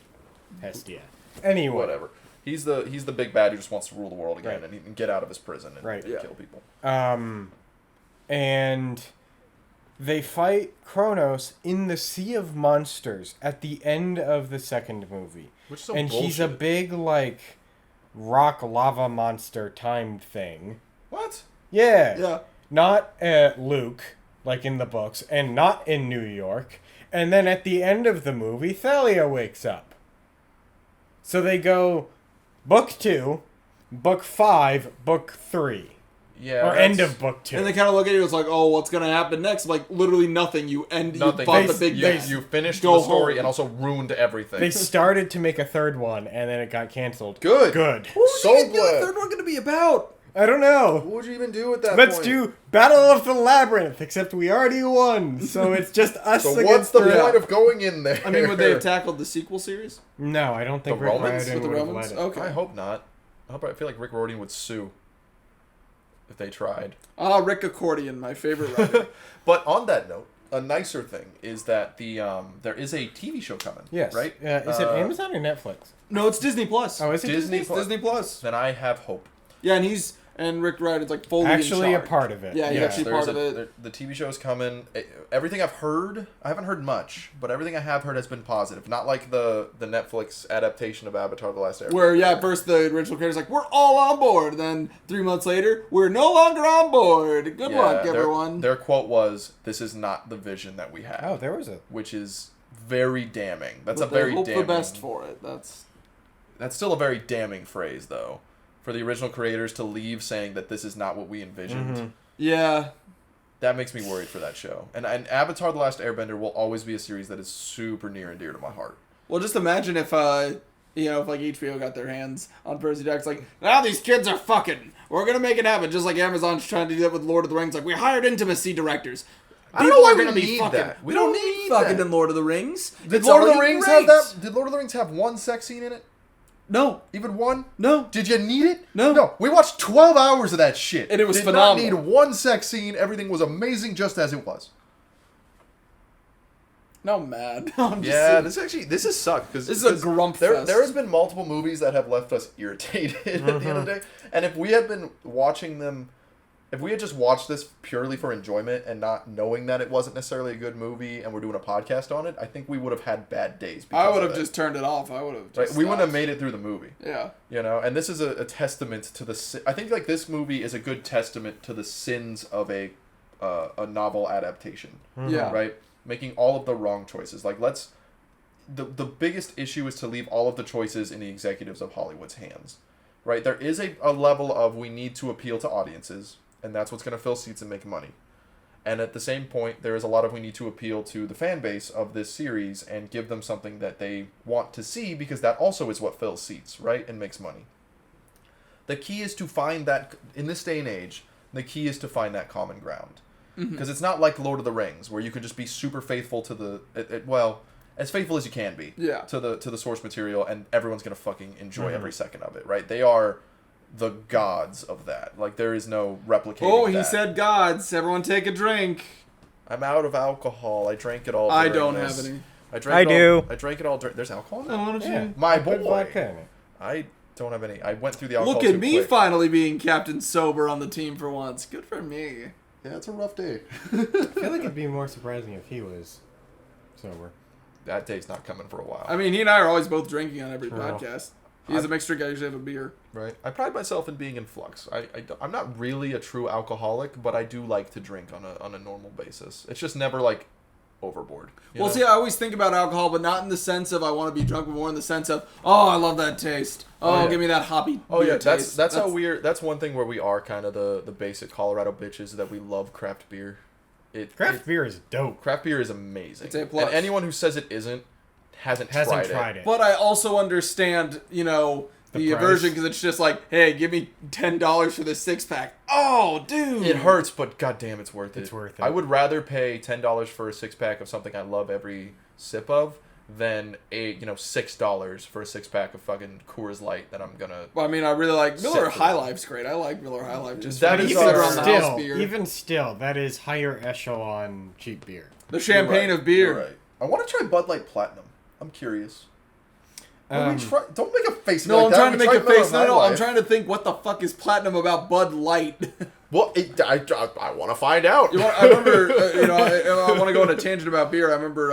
Hestia. Anyway. whatever. He's the big bad who just wants to rule the world again Right. and he can get out of his prison and Right. kill Yeah. people. And they fight Kronos in the Sea of Monsters at the end of the second movie. Which is some And he's a bullshit. big, like, rock lava monster time thing. What? Yeah. Yeah. Not Luke, like in the books, and not in New York. And then at the end of the movie, Thalia wakes up. So they go book 2, book 5, book 3. Yeah. Or end of book 2. And they kind of look at you, it's like, oh, what's going to happen next? Like, literally nothing. You Nothing. fought the big bad. You finished Go the story home. and also ruined everything. They started to make a third one, and then it got canceled. Good. Good. What was So the glad. third one going to be about? I don't know. What would you even do at that Let's point? do Battle of the Labyrinth, except we already won, so it's just us So against what's the rest. point of going in there? I mean, would they have tackled the sequel series? No, I don't think The Rick Romans? Riordan With the would have Romans? let it. Okay. I hope not. I feel like Rick Riordan would sue if they tried. Rick Accordion, my favorite writer. But on that note, a nicer thing is that there is a TV show coming. Yes. Right? Is it Amazon or Netflix? No, it's Disney Plus. Oh, is it Disney Disney? Plus. Disney Plus. Then I have hope. Yeah, and Rick Riordan's like fully Actually in a charge. part of it. Yeah, he's actually part of it. The TV show is coming. Everything I've heard, I haven't heard much, but everything I have heard has been positive. Not like the Netflix adaptation of Avatar: The Last Airbender. Where, yeah, at first the original creator's like, we're all on board. Then 3 months later, we're no longer on board. Good luck, everyone. Their quote was, "This is not the vision that we have." Oh, there was a... Which is very damning. That's But a very they hope damning. the best for it. That's still a very damning phrase, though, for the original creators to leave saying that this is not what we envisioned. Mm-hmm. Yeah. That makes me worried for that show. And Avatar: The Last Airbender will always be a series that is super near and dear to my heart. Well, just imagine if, if like HBO got their hands on Percy Jackson, like, now these kids are fucking. We're gonna make it happen, just like Amazon's trying to do that with Lord of the Rings. Like, we hired intimacy directors. I don't know why People are we gonna be need fucking. that. We don't need fucking that. in Lord of the Rings. Did It's Lord of the already Rings great. have that? Did Lord of the Rings have one sex scene in it? No. Even one? No. Did you need it? No. No. We watched 12 hours of that shit. And it was Did phenomenal. not need one sex scene. Everything was amazing just as it was. No, I'm mad. I'm just Yeah, saying. this has sucked. Cause, This is a grump there, fest. there has been multiple movies that have left us irritated at the end of the day. And if we had been watching them, if we had just watched this purely for enjoyment and not knowing that it wasn't necessarily a good movie and we're doing a podcast on it, I think we would have had bad days. I would of have it. just turned it off. I would have. Right? Just We wouldn't have stopped. made it through the movie. Yeah. You know, and this is a testament to the. I think like this movie is a good testament to the sins of a novel adaptation. Yeah. Right, making all of the wrong choices. Like the biggest issue is to leave all of the choices in the executives of Hollywood's hands. Right, there is a level of we need to appeal to audiences, and that's what's going to fill seats and make money. And at the same point, there is a lot of we need to appeal to the fan base of this series and give them something that they want to see, because that also is what fills seats, right, and makes money. The key is to find that, in this day and age, the key is to find that common ground. Because it's not like Lord of the Rings, where you can just be super faithful to the, as faithful as you can be to the source material, and everyone's going to fucking enjoy every second of it, right? They are the gods of that. Like, there is no replicating Oh, he that. said gods. Everyone take a drink. I'm out of alcohol. I drank it all. I during don't this. have any. I do. I drank it all. There's alcohol in I it? wanted Yeah. to. My Put boy. vodka in it. I don't have any. I went through the alcohol Look at too me quick. finally being captain sober on the team for once. Good for me. Yeah, it's a rough day. I feel like it'd be more surprising if he was sober. That day's not coming for a while. I mean, he and I are always both drinking on every True. podcast. He has a mixed drink. I usually have a beer. Right. I pride myself in being in flux. I'm not really a true alcoholic, but I do like to drink on a normal basis. It's just never like overboard. you Well, know? see, I always think about alcohol, but not in the sense of I want to be drunk, but more in the sense of, oh, I love that taste. Oh, yeah. give me that hoppy. Oh yeah, beer taste. that's how we're. That's one thing where we are kind of the basic Colorado bitches, that we love craft beer. Craft beer is dope. Craft beer is amazing. It's A plus. And anyone who says it isn't hasn't tried it. But I also understand, the price. aversion, because it's just like, hey, give me $10 for this 6-pack. Oh, dude. It hurts, but goddamn, it's worth it. It's worth it. I would rather pay $10 for a 6-pack of something I love every sip of than $6 for a 6-pack of fucking Coors Light that I'm gonna. Well, I mean, I really like Miller Sit for High it. Life's great. I like Miller High Life. Just That for is the sit around the house beer. Even still, that is higher echelon cheap beer. The champagne You're of beer. You're right. I want to try Bud Light Platinum. I'm curious. Don't make a face. No, I'm trying to make a face. No, No, I'm trying to think what the fuck is platinum about Bud Light. Well, I want to find out. I remember, I want to go on a tangent about beer. I remember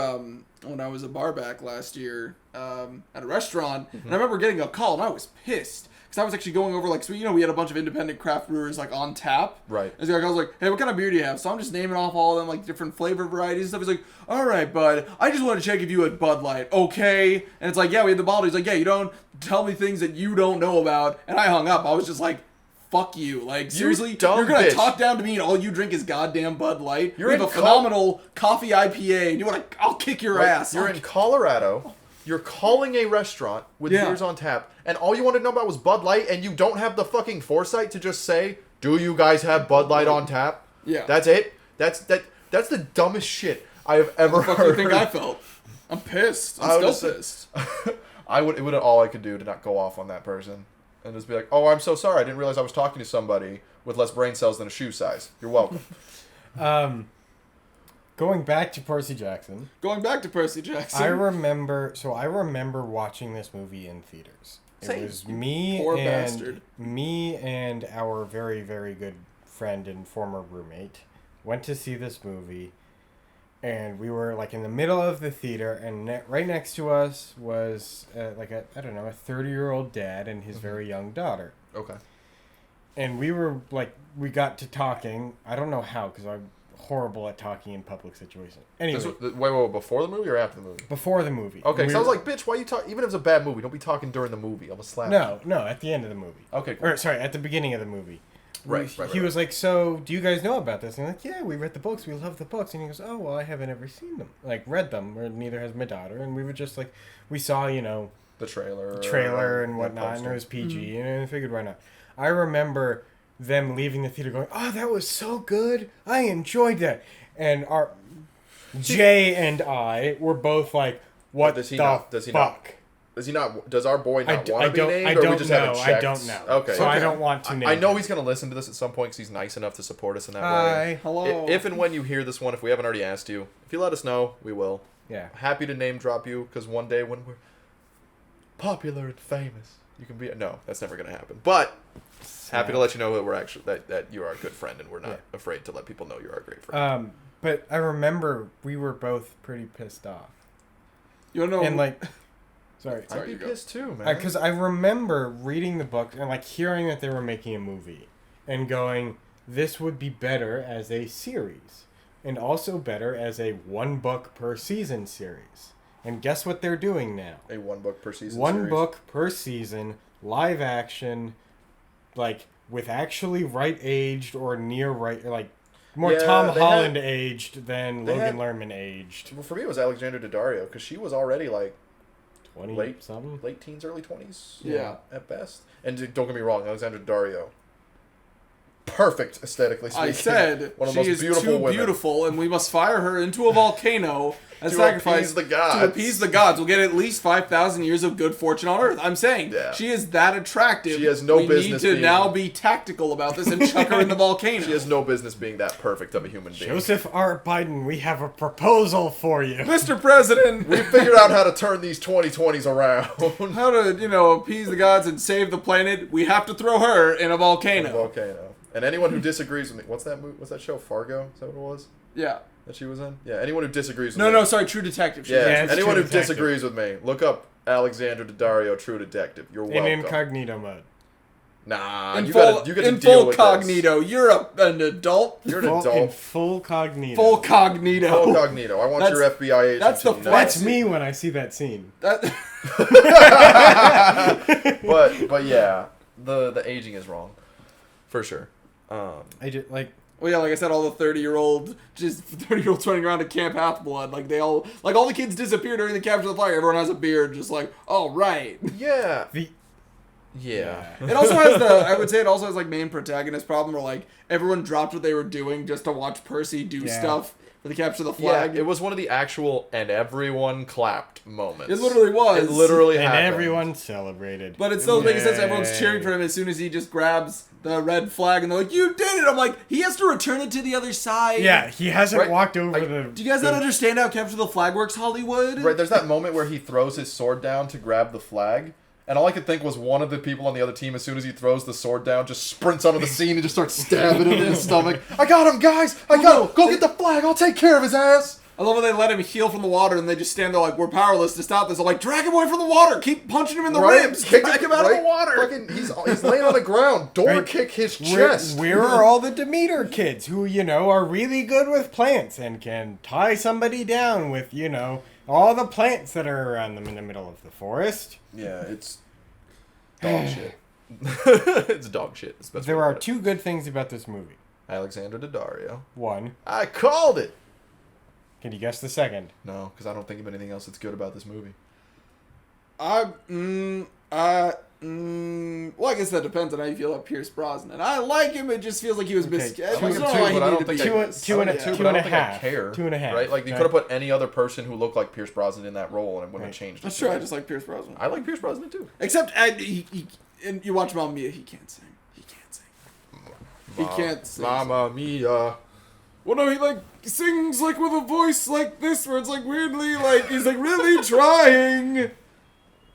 when I was a bar back last year at a restaurant, and I remember getting a call, and I was pissed. Because I was actually going over, we had a bunch of independent craft brewers, on tap. Right. And so I was like, hey, what kind of beer do you have? So I'm just naming off all of them, different flavor varieties and stuff. He's like, all right, bud, I just want to check if you had Bud Light, okay? And it's like, yeah, we had the bottle. He's like, yeah, you don't tell me things that you don't know about. And I hung up. I was just like, fuck you. Like, seriously, dumb you're gonna bitch. talk down to me and all you drink is goddamn Bud Light? You're we have in a phenomenal coffee IPA and you wanna, I'll kick your ass. You're in Colorado. You're calling a restaurant with beers on tap, and all you wanted to know about was Bud Light, and you don't have the fucking foresight to just say, "Do you guys have Bud Light on tap?" Yeah. That's it. That's the dumbest shit I have ever What the fuck heard. do you think I felt? I'm pissed. I'm still pissed. It would have all I could do to not go off on that person. And just be like, "Oh, I'm so sorry. I didn't realize I was talking to somebody with less brain cells than a shoe size. You're welcome." Going back to Percy Jackson. I remember watching this movie in theaters. Same. It was me Poor and bastard. me and our very, very good friend and former roommate went to see this movie, and we were like in the middle of the theater, and right next to us was like a 30-year-old dad and his very young daughter. Okay. And we were like, we got to talking. I don't know how, because I'm horrible at talking in public situations. Anyway, Wait, before the movie or after the movie? before the movie. Okay, so I was like, "Bitch, why you talk? Even if it's a bad movie, don't be talking during the movie. I'm gonna slap you." No, at the end of the movie. Okay, cool. Or sorry, at the beginning of the movie. Right. He was like, "So, do you guys know about this?" And I'm like, "Yeah, we read the books. We love the books." And he goes, "Oh, well, I haven't ever seen them. Like, read them, or neither has my daughter." And we were just like, we saw, The trailer and whatnot, and it was PG, and I figured, why not? I remember them leaving the theater going, "Oh, that was so good. I enjoyed that." And Jay and I were both like, "What Does he the not? Does he fuck?" not? Does our boy not want to be named? I or we don't just know. haven't I checked? don't know. Okay. So I don't want to name I know him. he's going to listen to this at some point because he's nice enough to support us in that way. Hi. Hello. If and when you hear this one, if we haven't already asked you, if you let us know, we will. Yeah. Happy to name drop you because one day when we're popular and famous, you can be. No, that's never going to happen. But happy to let you know that we're actually that you are a good friend and we're not afraid to let people know you're our great friend. But I remember we were both pretty pissed off. You don't know. And like, sorry, I'd be pissed too, man. because I remember reading the book and like hearing that they were making a movie, and going, this would be better as a series, and also better as a 1 book per season series. And guess what they're doing now? A 1 book per season. One series. book per season, live action, like with actually right aged or near right, like more Yeah, Tom they Holland aged than they Logan had- Lerman aged. Well, for me, it was Alexandra Daddario because she was already like 20 late something. late teens, early 20s. Yeah. At best. And don't get me wrong, Alexandra Daddario. Perfect aesthetically speaking. I said one of the she most is beautiful too women. beautiful, and we must fire her into a volcano as To sacrifice appease the gods. to appease the gods. We'll get at least 5,000 years of good fortune on Earth. I'm saying she is that attractive. She has no we business need to being- now be tactical about this and chuck her in the volcano. She has no business being that perfect of a human being. Joseph R. Biden, we have a proposal for you. Mr. President, We figured out how to turn these 2020s around. how to appease the gods and save the planet. We have to throw her in a volcano. Volcano. And anyone who disagrees with me, what's that movie? What's that show? Fargo? Is that what it was? Yeah. That she was in? Yeah. Anyone who disagrees with No, me. no, sorry, True Detective. Yeah. it's Anyone True who Detective. disagrees with me, look up Alexandra Daddario, True Detective. You're In welcome. incognito mode. Nah, In you full, get to in deal full with cognito. You're an adult. This. You're an In adult. full cognito. Full cognito. Full cognito. I want That's- your FBI agent that's to the know. That's me when I see that scene. That, But yeah, the aging is wrong, for sure. I just like. well, yeah, like I said, all the 30-year-olds running around at Camp Half-Blood, like all the kids disappear during the capture of the flag. Everyone has a beard, just like, oh, right. Yeah. The Yeah. It also has I would say it also has like main protagonist problem where like everyone dropped what they were doing just to watch Percy do stuff for the capture of the flag. Yeah, it was one of the actual and everyone clapped moments. It literally was. It literally and happened. everyone celebrated. But it still makes sense. Yay. Everyone's cheering for him as soon as he just grabs the red flag and they're like, "You did it!" I'm like, he has to return it to the other side. Yeah, he hasn't Right. walked over the. Do you guys not understand how capture the flag works, Hollywood? Right, there's that moment where he throws his sword down to grab the flag. And all I could think was one of the people on the other team, as soon as he throws the sword down, just sprints onto the scene and just starts stabbing him in his stomach. I got him, guys! I got him! Go get the flag! I'll take care of his ass! I love when they let him heal from the water and they just stand there like, we're powerless to stop this. I'm like, drag him away from the water. Keep punching him in the ribs. Drag him out of the water. Fucking, he's laying on the ground. Door Right. kick his Where, chest. where are all the Demeter kids who, are really good with plants and can tie somebody down with, all the plants that are around them in the middle of the forest? Yeah, it's dog shit. It's dog shit. It's the best There way to are put it. 2 good things about this movie. Alexander Daddario. 1. I called it. Can you guess the second? No, because I don't think of anything else that's good about this movie. Well, I guess that depends on how you feel about Pierce Brosnan. I like him. It just feels like he was Okay, miscast. I like him don't too, know why he but I don't needed to think be I- this. two and a- I like it too, two but and I a don't think I half. care. 2.5. Right? Like, you Okay. could have put any other person who looked like Pierce Brosnan in that role, and it wouldn't have changed. That's it. true. I just like Pierce Brosnan. I like Pierce Brosnan too. Except and you watch Mamma Mia. He can't sing. He can't sing. He can't sing. Mamma Mia. Well, no, he like sings like with a voice like this, where it's like weirdly like he's like really trying.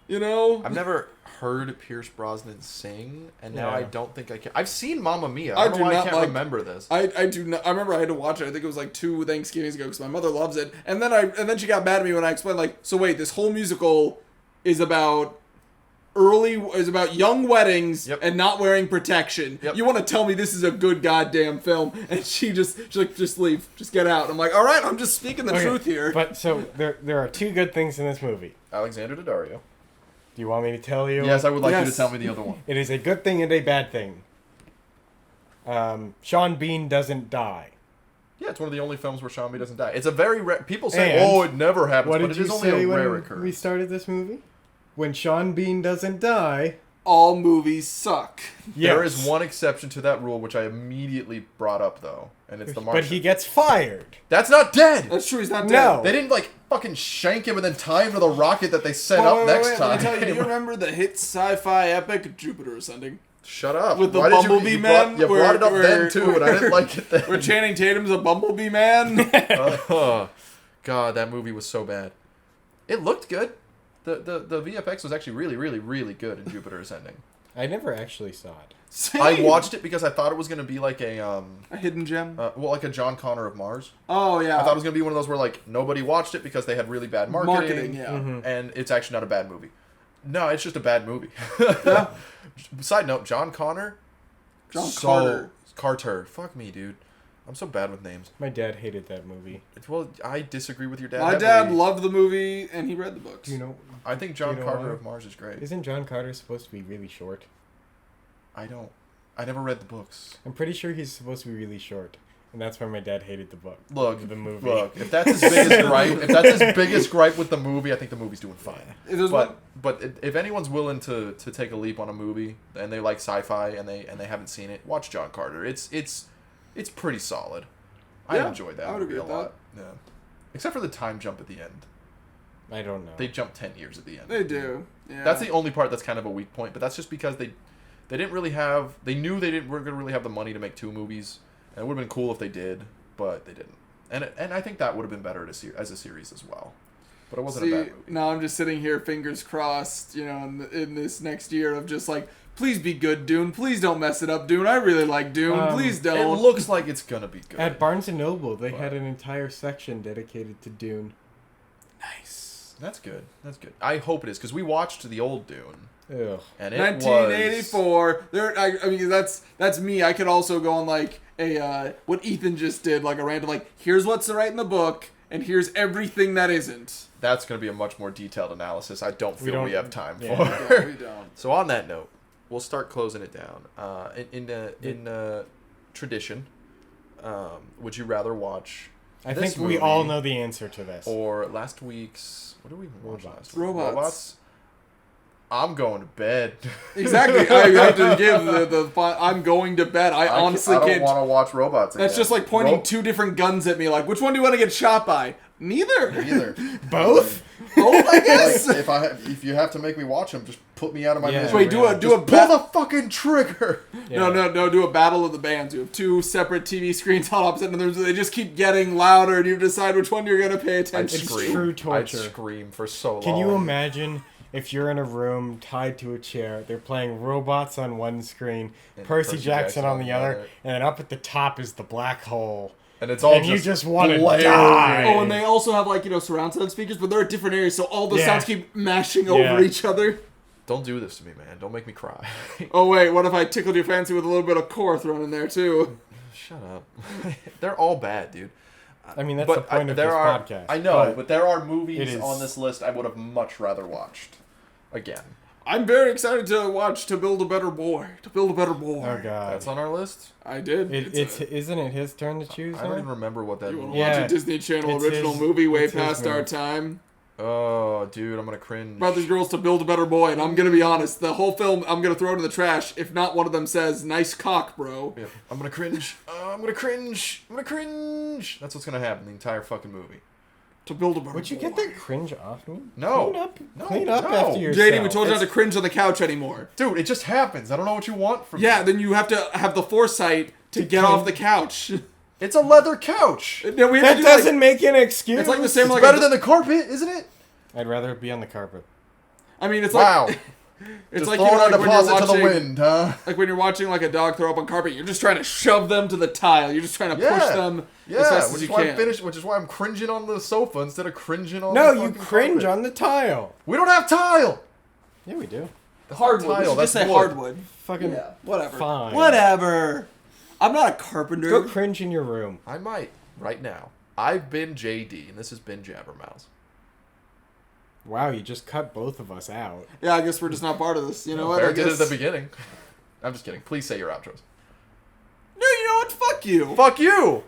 You know. I've never heard Pierce Brosnan sing, and now Yeah. I don't think I can. I've seen Mamma Mia. I I don't do know why I not can't like- remember this. I do not. I remember I had to watch it. I think it was like 2 Thanksgivings ago because my mother loves it. And then she got mad at me when I explained like, so wait, this whole musical is about young weddings Yep. and not wearing protection. Yep. You want to tell me this is a good goddamn film? And she's like, just leave, just get out. I'm like, all right, I'm just speaking the Okay, truth here. But so there are 2 good things in this movie. Alexander Daddario. Do you want me to tell you? Yes, I would like you to Yes. tell me the other one. It is a good thing and a bad thing. Sean Bean doesn't die. Yeah, it's one of the only films where Sean Bean doesn't die. It's a very rare. People say, And "Oh, it never happens," What but did it you is only say a rare when we occurrence. started this movie? When Sean Bean doesn't die, All movies suck. There yes. is one exception to that rule, which I immediately brought up though, and it's the Martian. But he gets fired. That's not dead. That's true. He's not dead. No. They didn't like fucking shank him and then tie him to the rocket that they set Wait, up next Let time. me tell you, do you remember the hit sci-fi epic Jupiter Ascending? Shut up. With the Why did Bumblebee you Man, You brought it up where- then too, and I didn't like it then. Where Channing Tatum's a Bumblebee Man? Oh, God, that movie was so bad. It looked good. The VFX was actually really, really, really good in Jupiter Ascending. I never actually saw it. Same. I watched it because I thought it was gonna be like A hidden gem. like a John Connor of Mars. Oh yeah. I thought it was gonna be one of those where like nobody watched it because they had really bad marketing. yeah. Mm-hmm. And it's actually not a bad movie. No, it's just a bad movie. Yeah. Side note, John Connor. John Carter. Carter. Fuck me, dude. I'm so bad with names. My dad hated that movie. Well, I disagree with your dad. My heavily. dad loved the movie and he read the books. You know, I think John you know Carter why? of Mars is great. isn't John Carter supposed to be really short? I never read the books. I'm pretty sure he's supposed to be really short, and that's why my dad hated the book. Look, The movie. Look, if that's his biggest gripe, if that's his biggest gripe with the movie, I think the movie's doing fine. If there's one, But if anyone's willing to take a leap on a movie and they like sci-fi and they haven't seen it, watch John Carter. It's pretty solid. I Yeah, enjoyed that I would movie agree a with lot. Yeah. Except for the time jump at the end. I don't know. They jump 10 years at the end. they do. Yeah. That's the only part that's kind of a weak point, but that's just because they didn't really have. They knew weren't going to really have the money to make 2 movies, and it would have been cool if they did, but they didn't. And I think that would have been better as a series as well. But it wasn't a bad movie. Now I'm just sitting here, fingers crossed, you know, in this next year of just like, please be good, Dune. Please don't mess it up, Dune. I really like Dune. Please It don't. looks like it's gonna be good. At Barnes & Noble, they had an entire section dedicated to Dune. Nice. That's good. That's good. I hope it is because we watched the old Dune, Ugh. and it 1984. There, I mean, that's me. I could also go on like a what Ethan just did, like a random like, here's what's right in the book, and here's everything that isn't. That's going to be a much more detailed analysis. I don't feel we have time yeah. for. No, we don't. So on that note, we'll start closing it down. In tradition, would you rather watch? I this think we movie all know the answer to this. Or last week's, what did we watch last week? Robots. I'm going to bed. Exactly. I have to give I'm going to bed. I honestly I don't can't. want to watch robots again. That's just like pointing Ro- 2 different guns at me. Like, which one do you want to get shot by? Neither. Either. Both? Both, I guess. Like, if you have to make me watch them, just put me out of my Yeah. misery. Wait, do a Just ba- pull the fucking trigger. Yeah. No, do a battle of the bands. You have 2 separate TV screens on opposite, and they just keep getting louder, and you decide which one you're gonna pay I'd attention It's to. scream. true torture. I'd scream for so long. Can you imagine if you're in a room tied to a chair, they're playing robots on one screen, And Percy Jackson on the other, and then up at the top is the black hole. And it's all And you just want to blaring. die. Oh, and they also have like, you know, surround sound speakers, but they're at different areas, so all the Yeah. sounds keep mashing Yeah. over each other. Don't do this to me, man. Don't make me cry. Oh wait, what if I tickled your fancy with a little bit of core thrown in there too? Shut up. They're all bad, dude. I mean, that's the point of this podcast. I know, but but there are it movies is- on this list I would have much rather watched. Again. I'm very excited to watch To Build a Better Boy. To Build a Better Boy. Oh god. That's on our list. I did. Isn't it his turn to choose? I don't even remember what that You want movie. to Yeah, watch a Disney Channel it's original his- movie way it's his past our movie. time? Oh, dude, I'm gonna cringe. Brothers Girls To Build a Better Boy, and I'm gonna be honest, the whole film I'm gonna throw it in the trash if not one of them says, "Nice cock, bro." Yeah, I'm gonna cringe. I'm gonna cringe. I'm gonna cringe. That's what's gonna happen the entire fucking movie. To Build a Better Would you Boy. get that cringe off me? No. Clean up No. after yourself. JD, we told you not to cringe on the couch anymore. Dude, it just happens. I don't know what you want from Yeah, me. then you have to have the foresight to get clean- off the couch. It's a leather couch. No, we have That to do doesn't like, make an excuse. it's like the same like Better than the carpet, isn't it? I'd rather be on the carpet. I mean, it's Wow. like it's Just like throwing know, a like when you're deposit to the watching- wind, huh? Like when you're watching like a dog throw up on carpet, you're just trying to shove them to the tile. You're just trying to Yeah. push them Yeah, as fast as which you is why can. which is why I'm cringing on the sofa instead of cringing on No, the you fucking cringe carpet. on the tile. We don't have tile. Yeah, we do. Hardwood. Tile, We should that's just say wood. hardwood. Fucking Yeah, whatever. fine. Whatever. I'm not a carpenter. Go cringe in your room. I might right now. I've been JD, and this has been Jabbermouths. Wow, you just cut both of us out. Yeah, I guess we're just not part of this. You know what? Bear I did it guess... at the beginning. I'm just kidding. Please say your outros. No, you know what? Fuck you. Fuck you.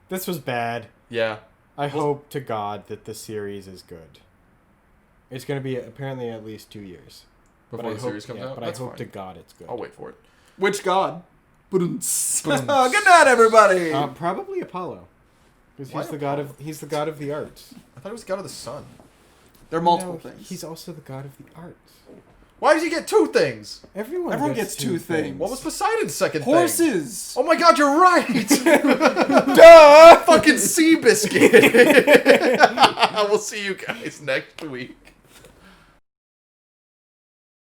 This was bad. Yeah. I hope to God that the series is good. It's going to be apparently at least 2 years. Before the series comes out. But That's I hope fine. to God it's good. I'll wait for it. Which god? Good night, everybody. Probably Apollo, because Why he's the god of the arts. I thought it was God of the Sun. There are multiple No, things. He's also the god of the arts. Why does he get two things? Everyone gets two things. What was Poseidon's second thing? Horses. Oh my god, you're right! Duh! Fucking Seabiscuit! We'll see you guys next week.